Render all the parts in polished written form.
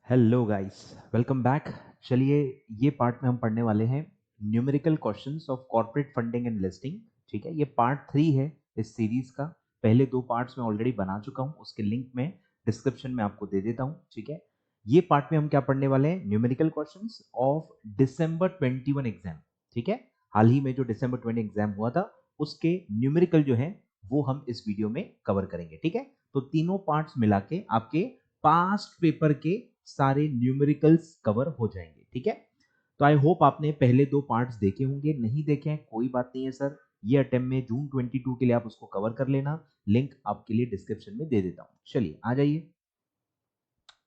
Hello guys, welcome back. चलिए, ये part में हम पढ़ने वाले हैं numerical questions of corporate funding and listing. ठीक है, ये पार्ट 3 है इस सीरीज का। पहले 2 पार्ट्स में ऑलरेडी बना चुका हूँ, उसके लिंक में डिस्क्रिप्शन में आपको दे देता हूँ। ठीक है, ये पार्ट में हम क्या पढ़ने वाले हैं, numerical questions of December 21 exam. ठीक है, हाल ही में जो दिसंबर 20 एग्जाम हुआ था उसके न्यूमेरिकल जो है वो हम इस वीडियो में कवर करेंगे। ठीक है, तो तीनों पार्ट्स मिला के आपके पास्ट पेपर के सारे न्यूमेरिकल्स कवर हो जाएंगे। ठीक है, तो आई होप आपने पहले 2 पार्ट्स देखे होंगे। नहीं देखे हैं कोई बात नहीं है सर, ये अटेम्प्ट में जून 22 के लिए आप उसको कवर कर लेना, लिंक आपके लिए डिस्क्रिप्शन में दे देता हूं। चलिए आ जाइए,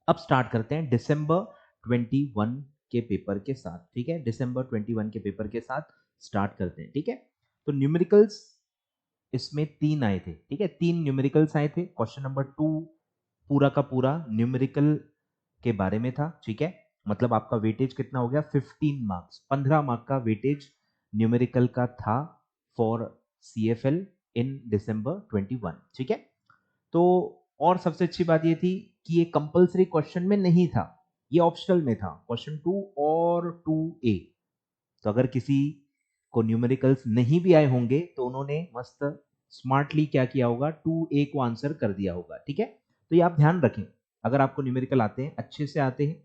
अब स्टार्ट करते हैं दिसंबर 21 के पेपर के साथ। ठीक है, दिसंबर 21 के पेपर के साथ स्टार्ट करते हैं। ठीक है, तो न्यूमेरिकल्स इसमें 3 आए थे। ठीक है, 3 न्यूमेरिकल्स आए थे। क्वेश्चन नंबर 2 पूरा का पूरा न्यूमेरिकल के बारे में था। ठीक है, मतलब आपका वेटेज कितना हो गया, 15 मार्क्स, 15 मार्क का वेटेज न्यूमेरिकल का था फॉर सीएफएल इन दिसंबर 21। ठीक है, तो और सबसे अच्छी बात ये थी कि ये कंपलसरी क्वेश्चन में नहीं था, ये ऑप्शनल में था, क्वेश्चन 2 और 2A। तो अगर किसी को न्यूमेरिकल्स नहीं भी आए होंगे तो उन्होंने मस्त स्मार्टली क्या किया होगा, 2A को आंसर कर दिया होगा। ठीक है, तो ये आप ध्यान रखें, अगर आपको न्यूमेरिकल आते हैं, अच्छे से आते हैं,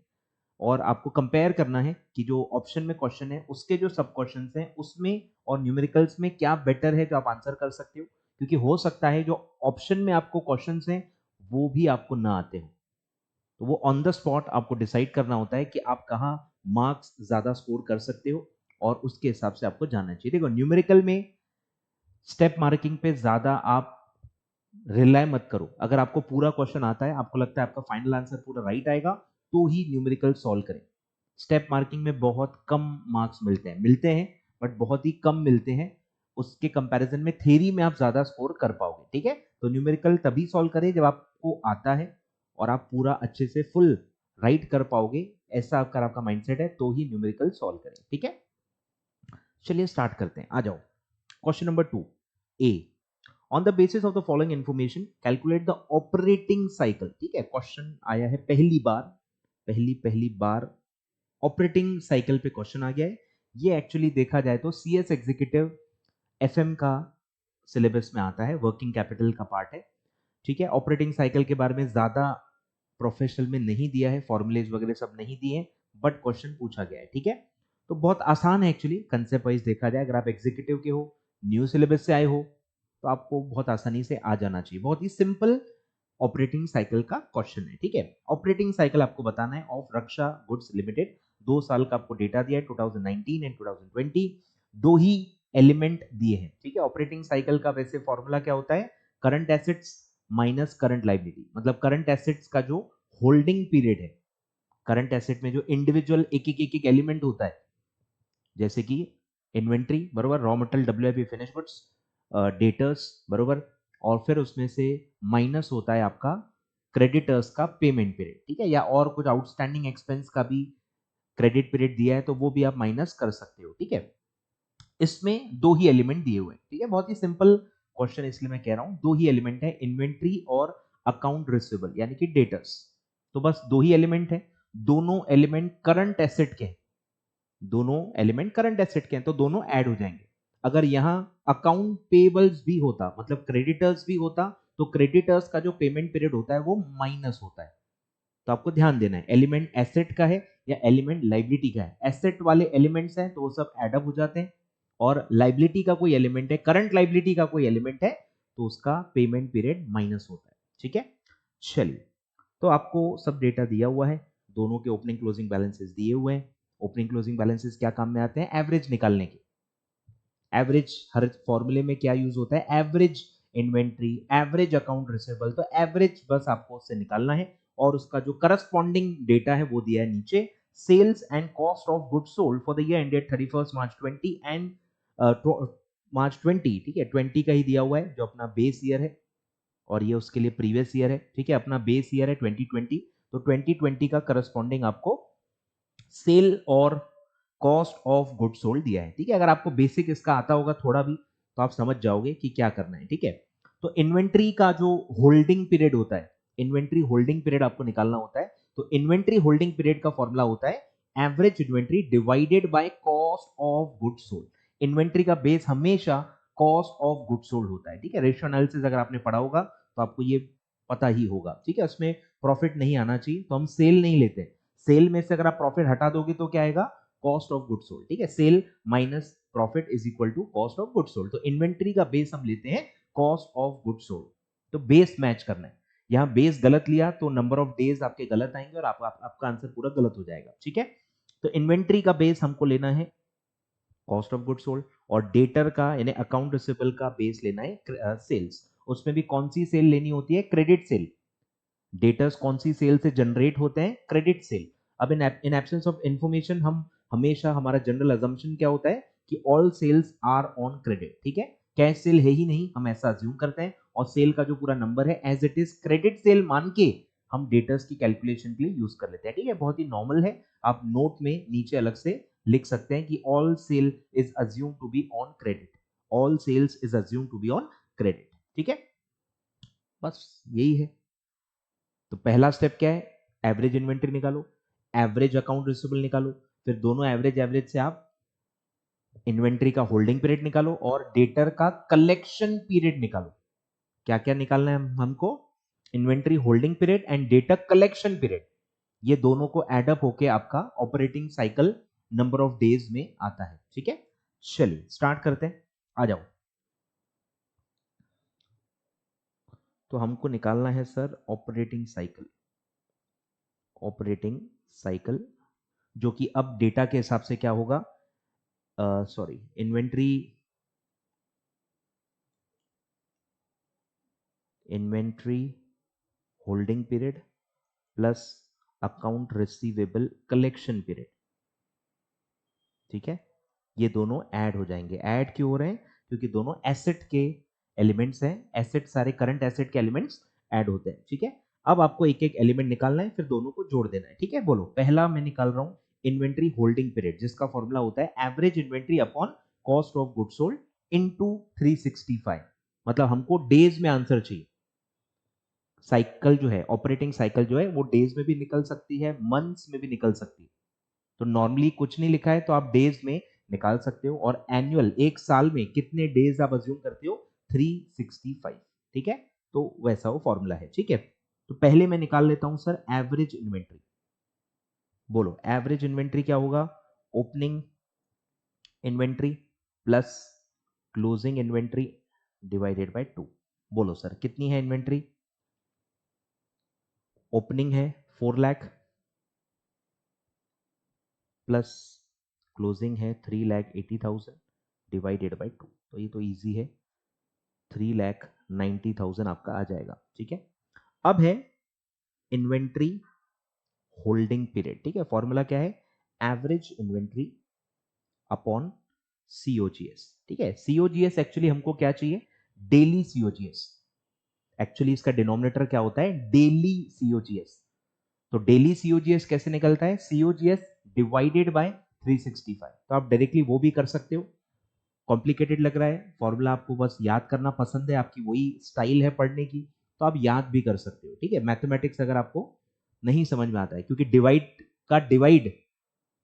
और आपको कंपेयर करना है कि जो ऑप्शन में क्वेश्चन है उसके जो सब क्वेश्चन हैं उसमें और न्यूमेरिकल्स में क्या बेटर है जो आप आंसर कर सकते हो। क्योंकि हो सकता है जो ऑप्शन में आपको क्वेश्चन हैं वो भी आपको ना आते हो, तो वो ऑन द स्पॉट आपको डिसाइड करना होता है कि आप कहाँ मार्क्स ज्यादा स्कोर कर सकते हो, और उसके हिसाब से आपको जाना चाहिए। देखो, न्यूमेरिकल में स्टेप मार्किंग पे ज्यादा आप रिलाय मत करो। अगर आपको पूरा क्वेश्चन आता है, आपको लगता है आपका फाइनल आंसर पूरा राइट आएगा, तो ही न्यूमेरिकल सॉल्व करें। स्टेप मार्किंग में बहुत कम मार्क्स मिलते हैं बट बहुत ही कम मिलते हैं। उसके कंपैरिजन में थ्योरी में आप ज्यादा स्कोर कर पाओगे। ठीक है, तो न्यूमेरिकल तभी सॉल्व करें जब आपको आता है और आप पूरा अच्छे से फुल राइट कर पाओगे। ऐसा अगर आपका माइंडसेट है तो ही न्यूमेरिकल सॉल्व करें। ठीक है, चलिए स्टार्ट करते हैं, आ जाओ। Question number 2A, on the basis of the following information calculate the operating cycle. ठीक है, क्वेश्चन आया है पहली बार, पहली बार ऑपरेटिंग साइकिल पे क्वेश्चन आ गया है। ये एक्चुअली देखा जाए तो सीएस एग्जीक्यूटिव एफएम का सिलेबस में आता है, वर्किंग कैपिटल का पार्ट है। ठीक है, ऑपरेटिंग साइकिल के बारे में ज्यादा प्रोफेशनल में नहीं दिया है, फॉर्मुलेज वगैरह सब नहीं दिए हैं, बट क्वेश्चन पूछा गया है। ठीक है, तो बहुत आसान है एक्चुअली, कंसेप्ट वाइज देखा जाए, अगर आप एग्जीक्यूटिव के हो, न्यू सिलेबस से आए हो, तो आपको बहुत आसानी से आ जाना चाहिए। बहुत ही सिंपल ऑपरेटिंग साइकिल का क्वेश्चन है। ठीक है, ऑपरेटिंग साइकिल आपको बताना है ऑफ रक्षा गुड्स लिमिटेड। 2 साल का आपको डेटा दिया है, 2019 एंड 2020, दो ही एलिमेंट दिए हैं। ठीक है, ऑपरेटिंग साइकिल का वैसे फॉर्मूला क्या होता है, current assets minus current liability. मतलब करंट एसेट्स का जो होल्डिंग पीरियड है, करंट एसेट में जो इंडिविजुअल एक एक एलिमेंट होता है, जैसे कि इन्वेंट्री बरोबर, raw material WIP finish goods, debtors बरोबर, और फिर उसमें से माइनस होता है आपका क्रेडिटर्स का पेमेंट पीरियड। ठीक है, या और कुछ आउटस्टैंडिंग एक्सपेंस का भी क्रेडिट पीरियड दिया है तो वो भी आप माइनस कर सकते हो। ठीक है, इसमें दो ही एलिमेंट दिए हुए हैं। ठीक है, बहुत ही सिंपल क्वेश्चन, इसलिए मैं कह रहा हूं दो ही एलिमेंट है, इन्वेंट्री और अकाउंट रिसीवेबल यानी कि डेटर्स। तो बस दो ही एलिमेंट है, दोनों एलिमेंट करंट एसेट के हैं, दोनों एलिमेंट करंट एसेट के हैं, तो दोनों ऐड हो जाएंगे। अगर यहां अकाउंट पेबल्स भी होता, मतलब क्रेडिटर्स भी होता, तो क्रेडिटर्स का जो पेमेंट पीरियड होता है वो माइनस होता है। तो आपको ध्यान देना है एलिमेंट एसेट का है या एलिमेंट लाइबिलिटी का है। एसेट वाले एलिमेंट्स हैं तो वो सब एडअप हो जाते हैं, और लाइबिलिटी का कोई एलिमेंट है, करंट लाइबिलिटी का कोई एलिमेंट है, तो उसका पेमेंट पीरियड माइनस होता है। ठीक है, चलिए, तो आपको सब डेटा दिया हुआ है, दोनों के ओपनिंग क्लोजिंग बैलेंसेस दिए हुए हैं। ओपनिंग क्लोजिंग बैलेंसेस क्या काम में आते हैं, एवरेज निकालने के। एवरेज हर फॉर्मूले में क्या यूज होता है, average inventory, average account receivable, तो एवरेज बस आपको उससे निकालना है, और उसका जो करस्पॉन्डिंग डेटा है वो दिया है नीचे। Sales and cost of goods sold for the year ended 31 March 20 and March 20। ठीक है, 20 का ही दिया हुआ है जो अपना बेस ईयर है, और ये उसके लिए प्रीवियस ईयर है। ठीक है, अपना बेस ईयर है 2020, तो 2020 का करस्पॉन्डिंग आपको सेल और कॉस्ट ऑफ गुड सोल्ड दिया है। ठीक है, अगर आपको बेसिक इसका आता होगा थोड़ा भी तो आप समझ जाओगे कि क्या करना है। ठीक है, तो इन्वेंट्री का जो होल्डिंग पीरियड होता है, इन्वेंट्री होल्डिंग पीरियड आपको निकालना होता है, तो इन्वेंट्री होल्डिंग पीरियड का फॉर्मूला होता है average inventory divided by cost of goods sold. Inventory का बेस हमेशा कॉस्ट ऑफ गुड्स सोल्ड होता है, ठीक है। रेशियो एनालिसिस अगर आपने पढ़ा होगा तो आपको ये पता ही होगा, ठीक है। उसमें प्रॉफिट नहीं आना चाहिए तो हम सेल नहीं लेते। सेल में से अगर आप प्रॉफिट हटा दोगे तो क्या आएगा, कॉस्ट ऑफ गुड्स सोल्ड, ठीक है। Sale minus profit is equal to cost of goods sold. तो इन्वेंट्री का बेस हम लेते हैं कॉस्ट ऑफ गुड्स सोल्ड। तो बेस मैच करना है, यहाँ बेस गलत लिया तो नंबर ऑफ डेज आपके गलत आएंगे और आपका आंसर पूरा गलत हो जाएगा, ठीक है। तो इन्वेंट्री का बेस हमको लेना है कॉस्ट ऑफ गुड्स सोल्ड और डेटर का यानी अकाउंट रिसीवेबल का बेस लेना है सेल्स। उसमें भी कौन सी सेल लेनी होती है, क्रेडिट सेल। डेटर्स कौन सी सेल से जनरेट होते हैं, क्रेडिट सेल। अब इन एब्सेंस ऑफ इंफॉर्मेशन हम हमेशा हमारा जनरल अजम्पशन क्या होता है कि all sales are on credit, ठीक है। कैश सेल है ही नहीं, हम ऐसा अज्यूम करते हैं और सेल का जो पूरा नंबर है as it is credit sale मान के हम डेटर्स की कैलकुलेशन के लिए यूज कर लेते हैं, ठीक है। बहुत ही नॉर्मल है, आप नोट में नीचे अलग से लिख सकते हैं कि all sale is assume to be on credit, all sales is assume to be on credit, ठीक है। बस यही है। तो पहला स्टेप क्या है, एवरेज इन्वेंट्री निकालो, एवरेज अकाउंट रिसीवेबल निकालो, फिर दोनों एवरेज एवरेज से आप इन्वेंट्री का होल्डिंग पीरियड निकालो और डेटर का कलेक्शन पीरियड निकालो। क्या क्या निकालना है हमको, inventory holding period and debtor collection period. ये दोनों को एडअप होके आपका operating cycle number of days में आता है, ठीक है। चलिए स्टार्ट करते हैं, आ जाओ। तो हमको निकालना है sir operating cycle, operating cycle जो कि अब डेटा के हिसाब से क्या होगा, sorry inventory holding period plus account receivable collection period, ठीक है। ये दोनों ऐड हो जाएंगे। ऐड क्यों हो रहे हैं, क्योंकि दोनों एसेट के एलिमेंट्स हैं, एसेट सारे करंट एसेट के एलिमेंट्स ऐड होते हैं, ठीक है। अब आपको एक एक एलिमेंट निकालना है फिर दोनों को जोड़ देना है, ठीक है। बोलो, पहला मैं निकाल रहा हूं इन्वेंट्री होल्डिंग पीरियड जिसका फॉर्मूला होता है average inventory upon cost of goods sold into 365। मतलब हमको डेज में आंसर चाहिए। साइकिल जो है, ऑपरेटिंग साइकिल जो है वो डेज में भी निकल सकती है, मंथ्स में भी निकल सकती है। तो नॉर्मली कुछ नहीं लिखा है तो आप डेज में निकाल सकते हो और एनुअल एक साल में कितने डेज आप अज्यूम करते हो, 365, ठीक है। तो वैसा वो फॉर्मूला है, ठीक है। तो पहले मैं निकाल लेता हूं सर एवरेज इन्वेंट्री। बोलो एवरेज इन्वेंट्री क्या होगा, opening inventory plus closing inventory divided by 2। बोलो सर कितनी है इन्वेंट्री, ओपनिंग है 4 लाख प्लस क्लोजिंग है 3,80,000 डिवाइडेड बाय 2। तो ये तो इजी है, 3,90,000 आपका आ जाएगा, ठीक है। अब है इन्वेंट्री होल्डिंग पीरियड, ठीक है। फॉर्मूला क्या है, एवरेज इन्वेंट्री अपॉन सीओजीएस, ठीक है। सीओजीएस एक्चुअली हमको क्या चाहिए, डेली सीओजीएस। एक्चुअली इसका डिनोमिनेटर क्या होता है, डेली सीओजीएस। तो डेली सीओजीएस कैसे निकलता है, सीओजीएस डिवाइडेड बाय 365। तो आप डायरेक्टली वो भी कर सकते हो, कॉम्प्लिकेटेड लग रहा है फॉर्मूला, आपको बस याद करना पसंद है, आपकी वही स्टाइल है पढ़ने की, तो आप याद भी कर सकते हो, ठीक है। मैथमेटिक्स अगर आपको नहीं समझ में आता है, क्योंकि डिवाइड का डिवाइड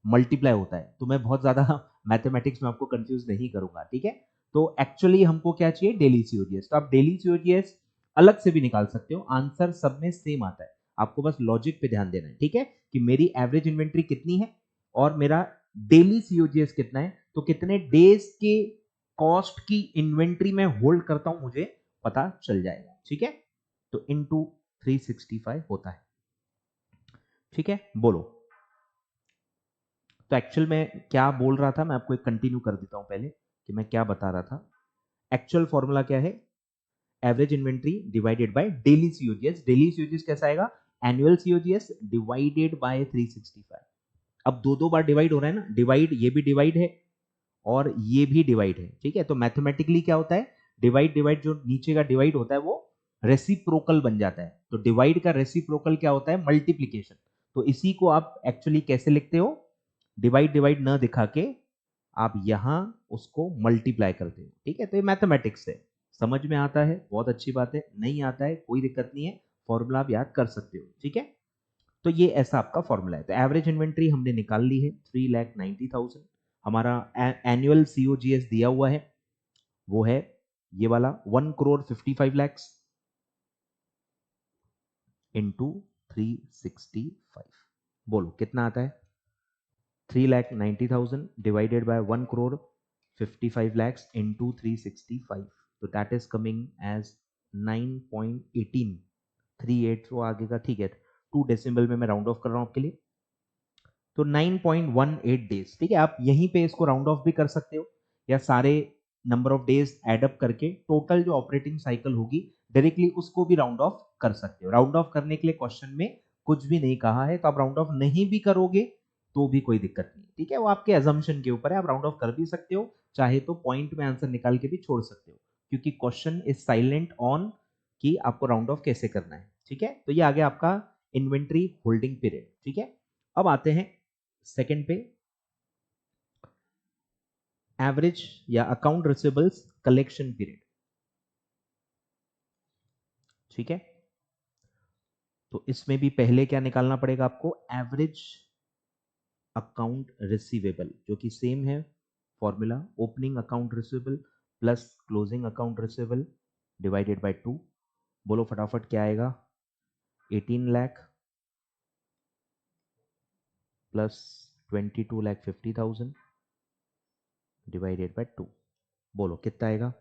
मल्टीप्लाई होता है, तो मैं बहुत ज्यादा मैथमेटिक्स में आपको कंफ्यूज नहीं करूंगा, ठीक है। तो एक्चुअली हमको क्या चाहिए, डेली सीओजीएस। तो आप डेली सीओजीएस अलग से भी निकाल सकते हो, आंसर सब में सेम आता है। आपको बस लॉजिक पे ध्यान देना है, ठीक है, कि मेरी एवरेज इन्वेंट्री कितनी है और मेरा डेली सीओजीएस कितना है, तो कितने डेज के कॉस्ट की इन्वेंट्री में होल्ड करता हूं मुझे पता चल जाएगा, ठीक है। तो इनटू 365 होता है, ठीक है। बोलो, तो एक्चुअल में क्या बोल रहा था, मैं आपको एक कंटिन्यू कर देता हूं पहले कि मैं क्या बता रहा था। एक्चुअल फॉर्मूला क्या है, average inventory divided by daily COGS. Daily COGS कैसा आएगा, एनुअल सीओजीएस डिवाइडेड बाय 365। अब दो दो बार डिवाइड हो रहा है ना, डिवाइड, ये भी डिवाइड है और ये भी डिवाइड है, ठीक है। तो मैथमेटिकली क्या होता है, डिवाइड डिवाइड जो नीचे का डिवाइड होता है वो रेसिप्रोकल बन जाता है। तो डिवाइड का रेसिप्रोकल क्या होता है, मल्टीप्लीकेशन। तो इसी को आप एक्चुअली कैसे लिखते हो, डिवाइड डिवाइड न दिखा के आप यहां उसको मल्टीप्लाई करते हो, ठीक है। तो ये मैथमेटिक्स है, समझ में आता है बहुत अच्छी बात है, नहीं आता है कोई दिक्कत नहीं है, फॉर्मूला आप याद कर सकते हो, ठीक है। तो ये ऐसा आपका फॉर्मूला है। तो एवरेज इन्वेंट्री हमने निकाल ली है 3,90,000। हमारा एनुअल COGS दिया हुआ है, वो है ये वाला 1,55,00,000 इंटू 365। बोलो कितना आता है? 3,90,000 डिवाइडेड बाय 1,55,00,000 इंटू 365, तो दैट इज कमिंग एज 9.18। 38 तो आगे का ठीक है, 2 डेसिमल में मैं राउंड ऑफ कर रहा हूं आपके लिए, तो 9.18 डेज। ठीक है, आप यहीं पे इसको राउंड ऑफ भी कर सकते हो, या सारे number of days add up करके टोटल जो ऑपरेटिंग साइकिल होगी डायरेक्टली उसको भी राउंड ऑफ कर सकते हो। राउंड ऑफ करने के लिए क्वेश्चन में कुछ भी नहीं कहा है, तो आप राउंड ऑफ नहीं भी करोगे तो भी कोई दिक्कत नहीं। ठीक है, वो आपके एजम्पशन के ऊपर है, आप राउंड ऑफ कर भी सकते हो, चाहे तो पॉइंट में आंसर निकाल के भी छोड़ सकते हो, क्योंकि क्वेश्चन इज साइलेंट ऑन कि आपको राउंड ऑफ कैसे करना है। ठीक है, तो ये आ गया आपका इन्वेंट्री होल्डिंग पीरियड। ठीक है, अब आते हैं सेकंड पे, एवरेज या अकाउंट रिसीवेबल्स कलेक्शन पीरियड। ठीक है, तो इसमें भी पहले क्या निकालना पड़ेगा आपको? एवरेज अकाउंट रिसीवेबल, जो कि सेम है formula, opening account receivable plus closing account receivable divided by 2। बोलो फटाफट क्या आएगा? 18 लाख प्लस 22,50,000 डिवाइडेड बाय 2। बोलो कितना आएगा?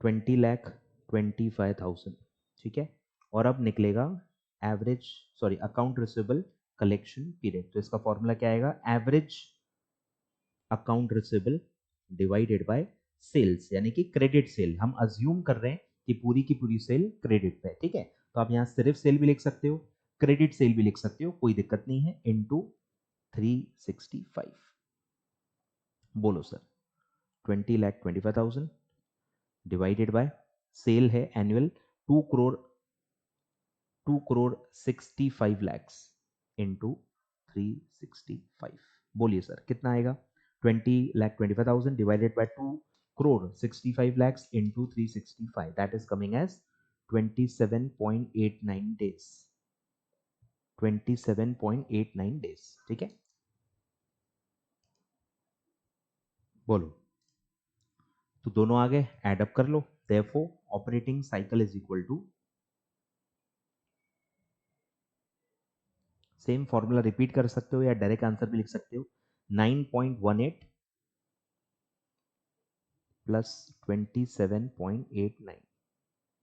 20,25,000। ठीक है, और अब निकलेगा average, sorry, account receivable collection period. तो इसका फॉर्मूला क्या आएगा? Average account receivable divided by sales, यानी कि क्रेडिट सेल। हम अज्यूम कर रहे हैं कि पूरी की पूरी सेल क्रेडिट पे है। ठीक है, तो आप यहां सिर्फ सेल भी लिख सकते हो, क्रेडिट सेल भी लिख सकते हो, कोई दिक्कत नहीं है, इनटू 365। बोलो सर, 20,25,000 डिवाइडेड बाय सेल है एनुअल 2 करोड़ 65 लाख इंटू 365। बोलिए सर कितना आएगा? 20,25,000 divided by 2 crore 65 lakh into 365, that is coming as 27.89 days. 27.89 days. ठीक है, बोलो, तो दोनों आ गए, एड अप कर लो। Therefore operating cycle is equal to, same formula repeat कर सकते हो या डायरेक्ट आंसर भी लिख सकते हो, 9.18 प्लस 27.89।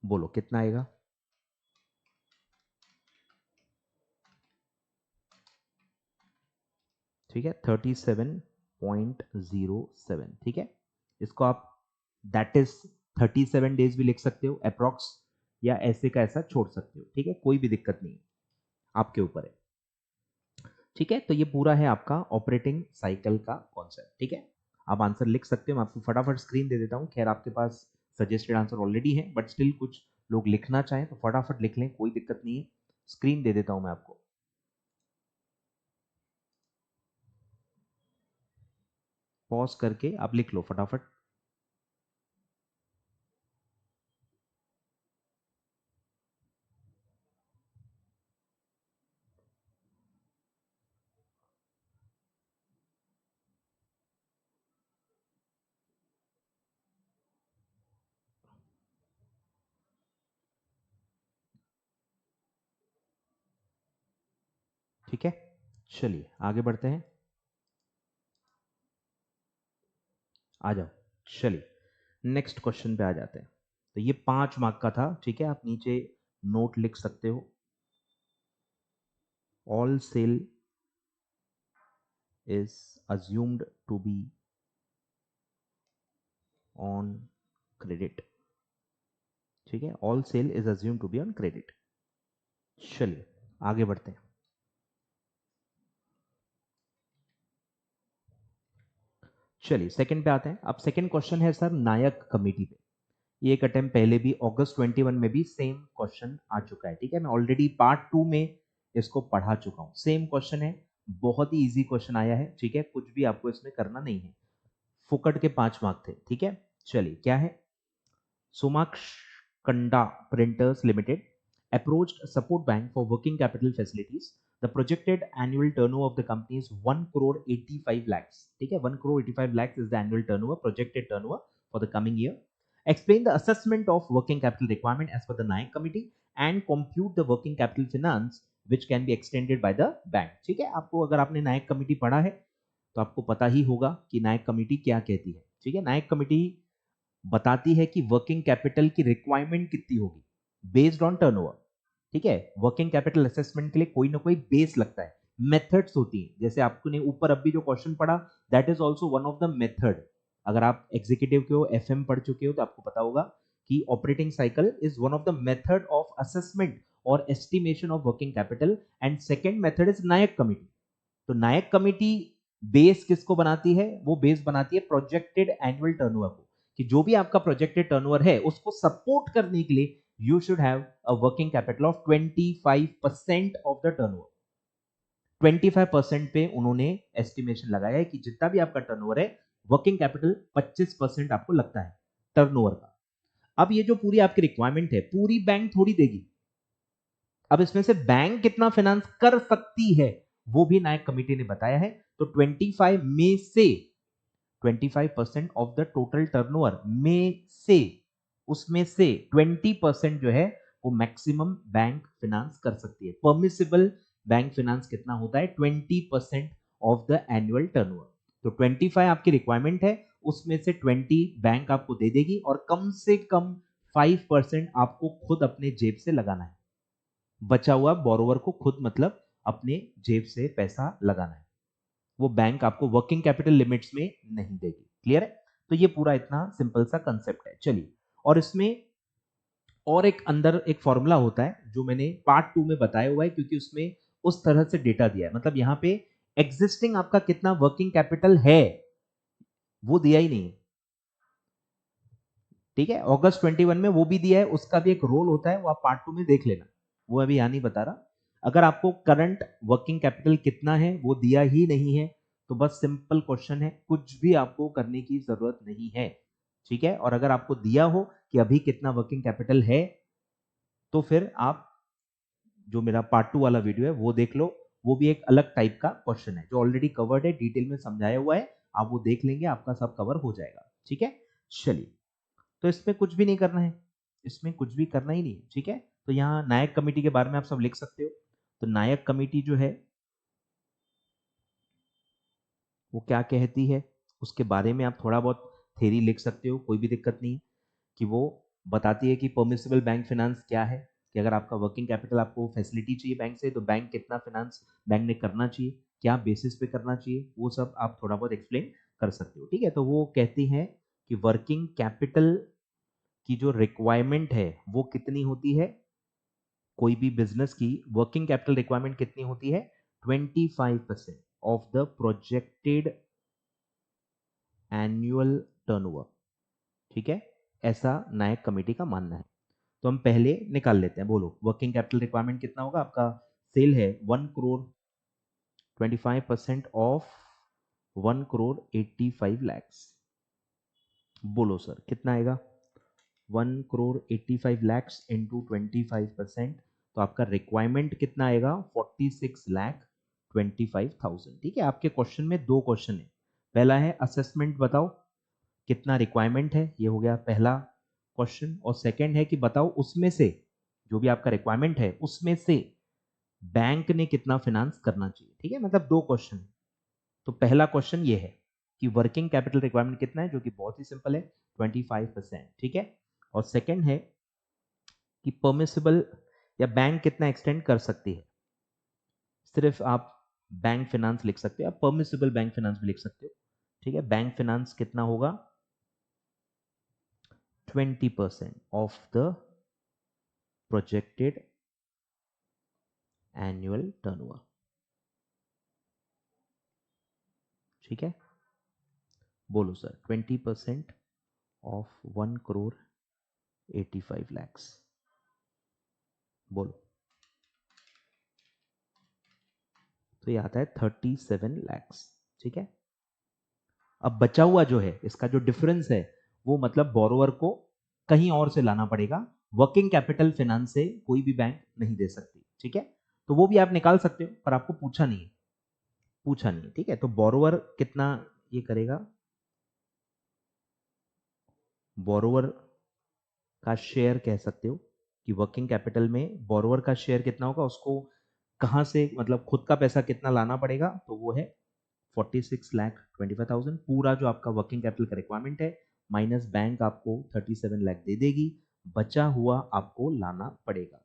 बोलो कितना आएगा? ठीक है, 37.07। ठीक है, इसको आप दैट इज 37 डेज भी लिख सकते हो अप्रोक्स, या ऐसे का ऐसा छोड़ सकते हो। ठीक है, कोई भी दिक्कत नहीं, आपके ऊपर है। ठीक है, तो ये पूरा है आपका ऑपरेटिंग साइकिल का कॉन्सेप्ट। ठीक है, आप आंसर लिख सकते हो, मैं आपको फटाफट स्क्रीन दे देता हूँ। खैर आपके पास सजेस्टेड आंसर ऑलरेडी है, बट स्टिल कुछ लोग लिखना चाहें तो फटाफट लिख लें, कोई दिक्कत नहीं है। स्क्रीन दे देता हूं मैं आपको, पॉज करके आप लिख लो फटाफट। ठीक है, चलिए आगे बढ़ते हैं, आ जाओ। चलिए नेक्स्ट क्वेश्चन पे आ जाते हैं। तो ये 5 मार्क का था। ठीक है, आप नीचे नोट लिख सकते हो, all sale is assumed to be on credit. ठीक है, all sale is assumed to be on credit. चलिए आगे बढ़ते हैं। चलिए सेकंड पे आते हैं। अब सेकंड क्वेश्चन है सर नायक कमेटी पे। ये एक अटेम्प्ट पहले भी अगस्त 21 में भी सेम क्वेश्चन आ चुका है। ठीक है, मैं ऑलरेडी पार्ट 2 में इसको पढ़ा चुका हूं। सेम क्वेश्चन है, बहुत ही इजी क्वेश्चन आया है। ठीक है, कुछ भी आपको इसमें करना नहीं है, फुकट के 5 मार्क थे। ठीक है, चलिए क्या है? Somaksh Kanda printers limited approached support bank for working capital facilities. The projected annual turnover of the company is 1 crore 85 lakhs. ठीक है, 1 crore 85 lakhs is the annual turnover, projected turnover for the coming year. Explain the assessment of working capital requirement as per the Nayak committee and compute the working capital finance which can be extended by the bank. ठीक है, आपको अगर आपने नायक committee पढ़ा है तो आपको पता ही होगा कि नायक कमेटी क्या कहती है. ठीक है, नायक कमेटी बताती है कि वर्किंग कैपिटल की रिक्वायरमेंट कितनी होगी बेस्ड ऑन टर्नओवर. ठीक है, वर्किंग कैपिटल असेसमेंट के लिए कोई ना कोई बेस लगता है, मेथड्स होती हैं. जैसे आपने ऊपर अभी जो क्वेश्चन पढ़ा that is also one of the method. अगर आप एग्जीक्यूटिव के हो, एफएम पढ़ चुके हो तो आपको पता होगा कि operating cycle is one of the method of assessment और estimation of working capital. And second method is Nayak committee. तो नायक कमिटी बेस किसको बनाती है? वो बेस बनाती है प्रोजेक्टेड एनुअल टर्नओवर को, कि जो भी आपका प्रोजेक्टेड टर्नओवर है उसको सपोर्ट करने के लिए you should have a working capital of 25% of the turnover. 25% पे उन्होंने एस्टिमेशन लगाया है कि जितना भी आपका टर्नओवर है वर्किंग कैपिटल 25% आपको लगता है टर्नओवर का. अब ये जो पूरी आपकी रिक्वायरमेंट है पूरी बैंक थोड़ी देगी. अब इसमें से बैंक कितना फाइनेंस कर सकती है वो भी नायक कमेटी ने बताया है. तो 25 में से 25% ऑफ द टोटल टर्नओवर में से उसमें से 20% जो है वो मैक्सिमम बैंक फाइनेंस कर सकती है. परमिसिबल बैंक फाइनेंस कितना होता है? 20% ऑफ द एनुअल टर्नओवर. तो 25 आपकी रिक्वायरमेंट है, उसमें से 20 बैंक आपको दे देगी और कम से कम 5% आपको खुद अपने जेब से लगाना है. बचा हुआ बोरोवर को खुद मतलब अपने जेब से पैसा लगाना है. वो बैंक आपको वर्किंग कैपिटल लिमिट्स में नहीं देगी. क्लियर है? तो ये पूरा इतना सिंपल सा कंसेप्ट है. चलिए, और इसमें और एक अंदर एक फॉर्मूला होता है जो मैंने पार्ट 2 में बताया हुआ है, क्योंकि उसमें उस तरह से डेटा दिया है. मतलब यहां पे एग्जिस्टिंग आपका कितना वर्किंग कैपिटल है वो दिया ही नहीं है. ठीक है, अगस्त 21 में वो भी दिया है, उसका भी एक रोल होता है, वो आप पार्ट 2 में देख लेना, वो अभी यहां नहीं बता रहा. अगर आपको करंट वर्किंग कैपिटल कितना है वो दिया ही नहीं है तो बस सिंपल क्वेश्चन है, कुछ भी आपको करने की जरूरत नहीं है. ठीक है, और अगर आपको दिया हो कि अभी कितना वर्किंग कैपिटल है तो फिर आप जो मेरा पार्ट 2 वाला वीडियो है वो देख लो. वो भी एक अलग टाइप का क्वेश्चन है जो ऑलरेडी कवर्ड है, डिटेल में समझाया हुआ है. आप वो देख लेंगे, आपका सब कवर हो जाएगा. ठीक है, चलिए, तो इसमें कुछ भी नहीं करना है, इसमें कुछ भी करना ही नहीं है. ठीक है, तो यहाँ नायक कमेटी के बारे में आप सब लिख सकते हो. तो नायक कमेटी जो है वो क्या कहती है उसके बारे में आप थोड़ा बहुत थ्योरी लिख सकते हो, कोई भी दिक्कत नहीं है. कि वो बताती है कि परमिसिबल बैंक फाइनेंस क्या है, कि अगर आपका वर्किंग कैपिटल आपको फैसिलिटी चाहिए बैंक से तो बैंक कितना फाइनेंस बैंक ने करना चाहिए, क्या बेसिस पे करना चाहिए, वो सब आप थोड़ा बहुत एक्सप्लेन कर सकते हो. ठीक है, तो वो कहती है कि वर्किंग कैपिटल की जो रिक्वायरमेंट है वो कितनी होती है, कोई भी बिजनेस की वर्किंग कैपिटल रिक्वायरमेंट कितनी होती है? 25% of the projected annual turnover. ठीक है, ऐसा नायक कमेटी का मानना है. तो हम पहले निकाल लेते हैं. बोलो, वर्किंग कैपिटल रिक्वायरमेंट कितना होगा आपका? सेल है 1 करोड़, 25% ऑफ 1 करोड़ 85 लैक्स. बोलो सर कितना आएगा? 1 करोड़ 85 लैक्स इंटू 25%, तो आपका रिक्वायरमेंट कितना आएगा? 46 लाख 25,000. ठीक है, आपके क्वेश्चन में दो क्वेश्चन है. पहला है असेसमेंट बताओ कितना रिक्वायरमेंट है, ये हो गया पहला क्वेश्चन. और सेकंड है कि बताओ उसमें से जो भी आपका रिक्वायरमेंट है उसमें से बैंक ने कितना फाइनेंस करना चाहिए. ठीक है, मतलब दो क्वेश्चन. तो पहला क्वेश्चन ये है कि वर्किंग कैपिटल रिक्वायरमेंट कितना है, जो कि बहुत ही सिंपल है, 25%. ठीक है, और सेकंड है कि परमिसिबल या बैंक कितना एक्सटेंड कर सकती है. सिर्फ आप बैंक फाइनेंस लिख सकते हो, आप परमिसिबल बैंक फाइनेंस भी लिख सकते हो. ठीक है, बैंक फाइनेंस कितना होगा? 20% of the projected annual turnover. ठीक है, बोलो सर 20% ऑफ 1 करोड़ 85 लैक्स. बोलो, तो ये आता है 37 लैक्स. ठीक है, अब बचा हुआ जो है इसका जो डिफरेंस है वो मतलब बोरोवर को कहीं और से लाना पड़ेगा, वर्किंग कैपिटल फाइनेंस से कोई भी बैंक नहीं दे सकती, ठीक है। तो वो भी आप निकाल सकते हो, पर आपको पूछा नहीं है, पूछा नहीं है, ठीक है। तो बोरोवर कितना ये करेगा, बोरोवर का शेयर कह सकते हो कि वर्किंग कैपिटल में बोरोवर का शेयर कितना होगा, उसको कहां से, मतलब खुद का पैसा कितना लाना पड़ेगा, तो वो है 46,25,000। पूरा जो आपका वर्किंग कैपिटल का रिक्वायरमेंट है माइनस बैंक आपको 37 लाख दे देगी, बचा हुआ आपको लाना पड़ेगा,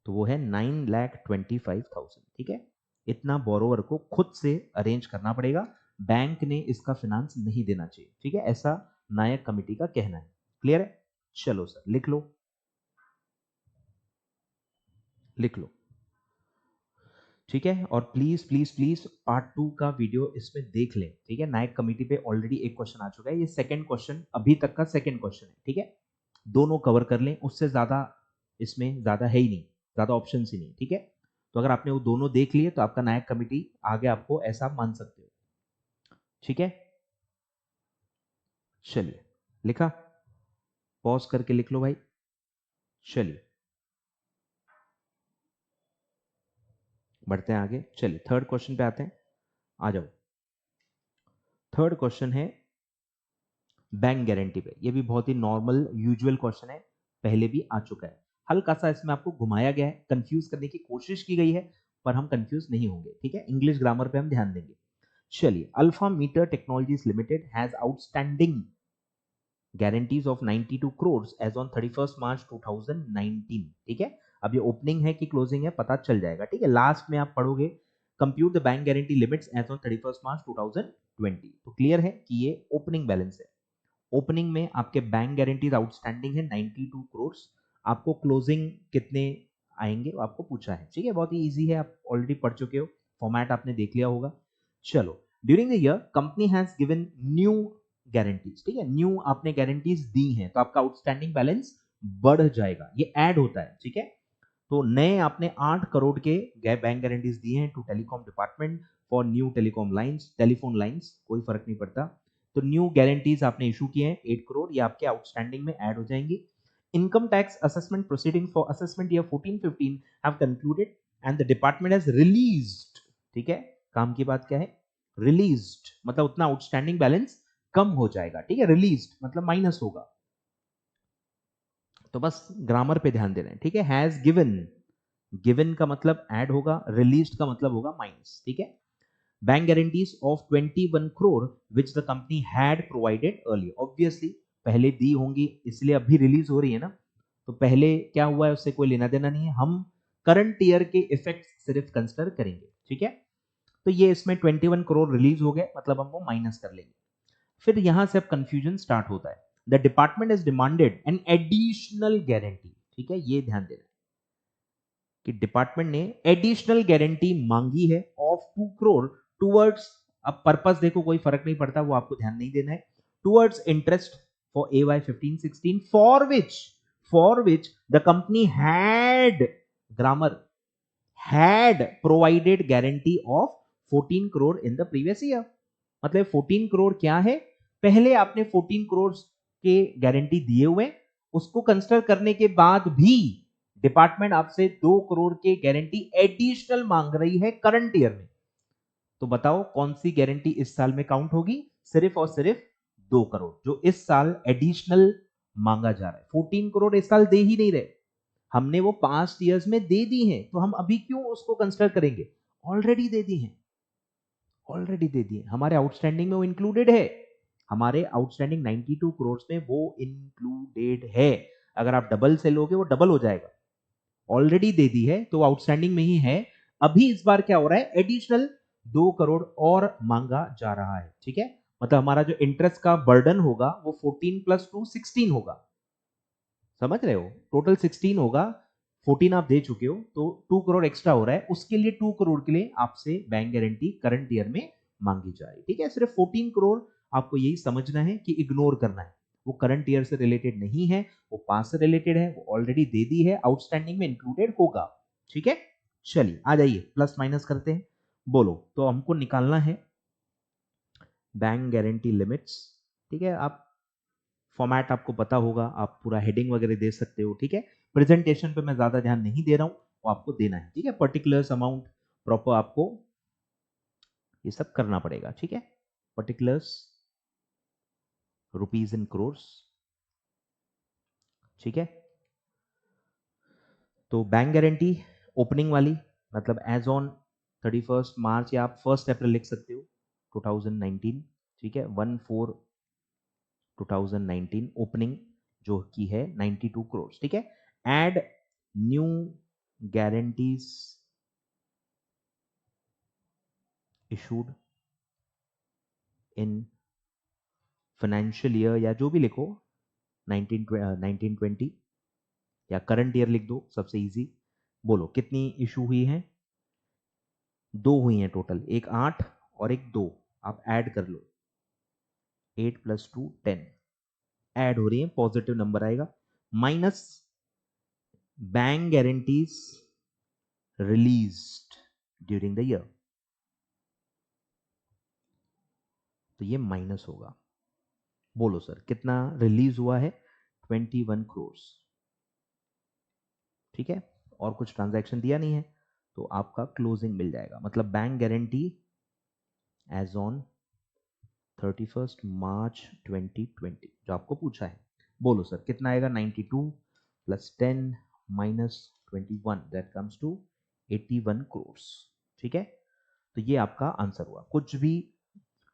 तो वो है 9,25,000, ठीक है। इतना बोरोवर को खुद से अरेंज करना पड़ेगा, बैंक ने इसका फाइनेंस नहीं देना चाहिए, ठीक है, ऐसा नायक कमेटी का कहना है। क्लियर है? चलो सर लिख लो, लिख लो, ठीक है। और प्लीज प्लीज प्लीज पार्ट 2 का वीडियो इसमें देख लें, ठीक है। नायक कमेटी पे ऑलरेडी एक क्वेश्चन आ चुका है, ये सेकंड क्वेश्चन, अभी तक का सेकंड क्वेश्चन है, ठीक है। दोनों कवर कर लें, उससे ज्यादा इसमें ज्यादा है ही नहीं, ज्यादा ऑप्शन ही नहीं, ठीक है। तो अगर आपने वो दोनों देख लिए तो आपका नायक कमेटी आगे आपको ऐसा मान सकते हो, ठीक है। चलिए, लिखा? पॉज करके लिख लो भाई। चलिए बढ़ते हैं आगे, चलिए थर्ड क्वेश्चन पे आते हैं, आ जाओ। थर्ड क्वेश्चन है बैंक गारंटी पे, ये भी बहुत ही नॉर्मल यूजुअल क्वेश्चन है, पहले भी आ चुका है। हल्का सा इसमें आपको घुमाया गया है, कंफ्यूज करने की कोशिश की गई है, पर हम कंफ्यूज नहीं होंगे, ठीक है। इंग्लिश ग्रामर पे हम ध्यान देंगे। चलिए, alpha meter technologies limited has outstanding guarantees of 92 crores as on 31 March 2019, ठीक है। अब ये ओपनिंग है कि क्लोजिंग है पता चल जाएगा, ठीक है, लास्ट में आप पढ़ोगे compute the bank guarantee limits as on 31 March 2020, तो क्लियर है कि ये ओपनिंग बैलेंस है। ओपनिंग में आपके बैंक गारंटीज आउटस्टैंडिंग है 92 करोड़, आपको क्लोजिंग कितने आएंगे वो आपको पूछा है, ठीक है। बहुत ही इजी है, आप ऑलरेडी पढ़ चुके हो, फॉर्मेट आपने देख लिया होगा। चलो, during the year company has given new guarantees, ठीक है, न्यू आपने गारंटीज दी हैं तो आपका आउटस्टैंडिंग बैलेंस बढ़ जाएगा, ये ऐड होता है, ठीक है। तो नए आपने 8 करोड़ के बैंक गारंटीज दिए हैं to telecom department for new telecom lines, telephone lines, कोई फर्क नहीं पड़ता। तो न्यू गारंटीज आपने इशू किए हैं 8 करोड़, ये आपके आउटस्टैंडिंग में ऐड हो जाएंगी। Income tax assessment proceeding for assessment year 14-15 have concluded and the department has released, ठीक है। काम की बात क्या है? रिलीज्ड मतलब उतना आउटस्टैंडिंग बैलेंस कम हो जाएगा, ठीक है। रिलीज्ड मतलब माइनस होगा, तो बस ग्रामर पे ध्यान दे रहे हैं, ठीक है। हैज गिवन, गिवन का मतलब ऐड होगा, रिलीज्ड का मतलब होगा माइनस, ठीक है। Bank guarantees of 21 crore which the company had provided earlier, obviously पहले दी होंगी इसलिए अभी रिलीज हो रही है ना, तो पहले क्या हुआ है उससे कोई लेना देना नहीं है, हम करंट ईयर के इफेक्ट सिर्फ कंसिडर करेंगे, ठीक है। तो ये इसमें 21 करोड़ रिलीज हो गए, मतलब हम वो माइनस कर लेंगे। फिर यहां से अब कंफ्यूजन स्टार्ट होता है, the department is demanded an additional guarantee, ठीक है, ये ध्यान देना कि डिपार्टमेंट ने एडिशनल गारंटी मांगी है ऑफ 2 करोड़ टुवर्ड्स, अब पर्पस देखो कोई फर्क नहीं पड़ता, वो आपको ध्यान नहीं देना है, towards interest for AY 15-16 for which the company had, grammar, had provided guarantee of 14 crore in the previous year. मतलब 14 करोड़ क्या है, पहले आपने 14 करोड़ के गारंटी दिए हुए, उसको कंसिडर करने के बाद भी डिपार्टमेंट आपसे 2 करोड़ के गारंटी एडिशनल मांग रही है करंट ईयर में। तो बताओ कौन सी गारंटी इस साल में काउंट होगी? सिर्फ और सिर्फ 2 करोड़ जो इस साल एडिशनल मांगा जा रहा है। 14 करोड़ इस साल दे ही नहीं रहे, हमने वो पास्ट ईयर्स में दे दी है, तो हम अभी क्यों उसको कंसिडर करेंगे? ऑलरेडी दे दी है, ऑलरेडी दे दी है, हमारे आउटस्टैंडिंग में वो इंक्लूडेड है, हमारे आउटस्टैंडिंग 92 करोड़ में वो इंक्लूडेड है। अगर आप डबल से लोगे वो डबल हो जाएगा, ऑलरेडी दे दी है तो आउटस्टैंडिंग में ही है। अभी इस बार क्या हो रहा है, एडिशनल 2 करोड़ और मांगा जा रहा है, ठीक है। मतलब हमारा जो इंटरेस्ट का बर्डन होगा वो 14 + 2 16 होगा, समझ रहे हो, टोटल 16 होगा, 14 आप दे चुके हो तो 2 करोड़ एक्स्ट्रा हो रहा है, उसके लिए 2 करोड़ के लिए आपसे बैंक गारंटी करंट ईयर में मांगी जा रही है, ठीक है। सिर्फ 14 करोड़ आपको यही समझना है कि इग्नोर करना है, वो करंट ईयर से रिलेटेड नहीं है, वो पास से रिलेटेड है, वो ऑलरेडी दे दी है, आउटस्टैंडिंग में इंक्लूडेड होगा, ठीक है। चलिए आ जाइए, प्लस माइनस करते हैं, बोलो। तो हमको निकालना है बैंक गारंटी लिमिट्स, ठीक है। आप फॉर्मेट आपको पता होगा, आप पूरा हेडिंग वगैरह दे सकते हो, ठीक है। प्रेजेंटेशन पे मैं ज्यादा ध्यान नहीं दे रहा हूं, वो आपको देना है, ठीक है। पर्टिकुलर्स अमाउंट प्रॉपर आपको ये सब करना पड़ेगा, ठीक है। पर्टिकुलर्स रुपीज इन क्रोर्स, ठीक है। तो बैंक गारंटी ओपनिंग वाली, मतलब एज ऑन 31 मार्च या आप 1 अप्रैल लिख सकते हो 2019, ठीक है। 1/4/2019 ओपनिंग जो की है 92 करोड़, ठीक है। Add new guarantees issued in financial year, या जो भी लिखो 1920 या करंट ईयर लिख दो, सबसे इजी। बोलो कितनी इशू हुई है? 2 हुई हैं टोटल, एक 8 और एक 2, आप ऐड कर लो। 8 + 2 10 ऐड हो रही है, पॉजिटिव नंबर आएगा, minus bank guarantees released during the year, तो ये माइनस होगा। बोलो सर कितना रिलीज हुआ है? 21 करोड़, ठीक है। और कुछ ट्रांजैक्शन दिया नहीं है, तो आपका क्लोजिंग मिल जाएगा। मतलब bank guarantee as on 31 March 2020 जो आपको पूछा है। बोलो सर कितना आएगा? 92 + 10 - 21, दैट कम्स टू 81 करोड़, ठीक है। तो ये आपका आंसर हुआ। कुछ भी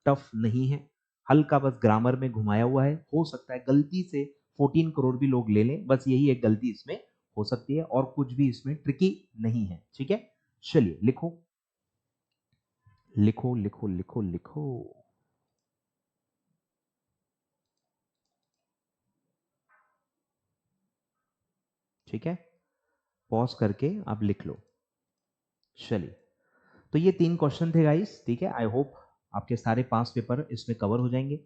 टफ नहीं है, हल्का बस ग्रामर में घुमाया हुआ है। हो सकता है गलती से 14 करोड़ भी लोग ले लें, बस यही एक गलती इसमें हो सकती है, और कुछ भी इसमें ट्रिकी नहीं है, ठीक है। चलिए लिखो लिखो लिखो लिखो लिखो। ठीक है, पॉज करके आप लिख लो। चलिए, तो ये 3 क्वेश्चन थे गाइस, ठीक है। आई होप आपके सारे 5 पेपर इसमें कवर हो जाएंगे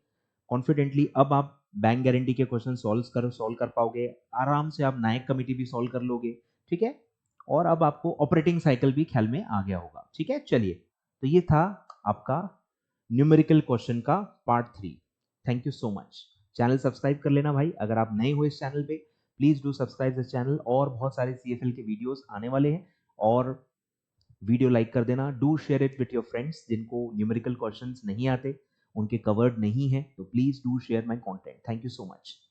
कॉन्फिडेंटली। अब आप बैंक गारंटी के क्वेश्चन सॉल्व कर पाओगे आराम से, आप नायक कमिटी भी सॉल्व कर लोगे, ठीक है। और अब आपको ऑपरेटिंग साइकिल भी ख्याल में आ गया होगा, ठीक है। चलिए, तो ये था आपका न्यूमेरिकल क्वेश्चन का part 3। Thank you so much. Channel subscribe कर लेना भाई, अगर आप नए हो इस चैनल पे please do subscribe this channel. और बहुत सारे सीएफएल के वीडियोस आने वाले हैं, और वीडियो लाइक कर देना। Do share it with your friends जिनको न्यूमेरिकल क्वेश्चंस नहीं आते, उनके कवर्ड नहीं है, तो please do share my content. Thank you so much.